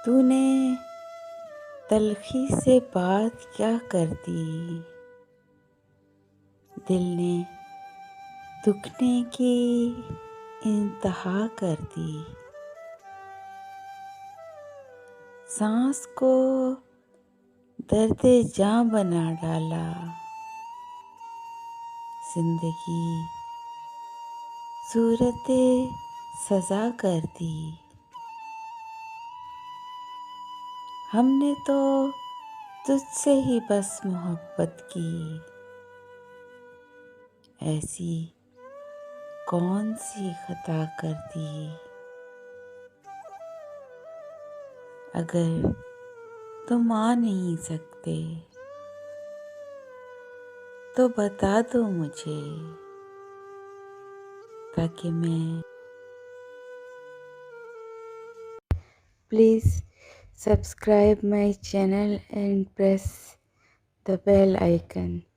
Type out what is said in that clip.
तूने तलखी से बात क्या कर दी, दिल ने दुखने की इंतहा कर दी। सांस को दर्दे जां बना डाला, जिंदगी सूरते सजा कर दी। हमने तो तुझसे ही बस मोहब्बत की, ऐसी कौन सी खता कर दी। अगर तुम आ नहीं सकते तो बता दो मुझे, ताकि मैं please subscribe my channel and press the bell icon.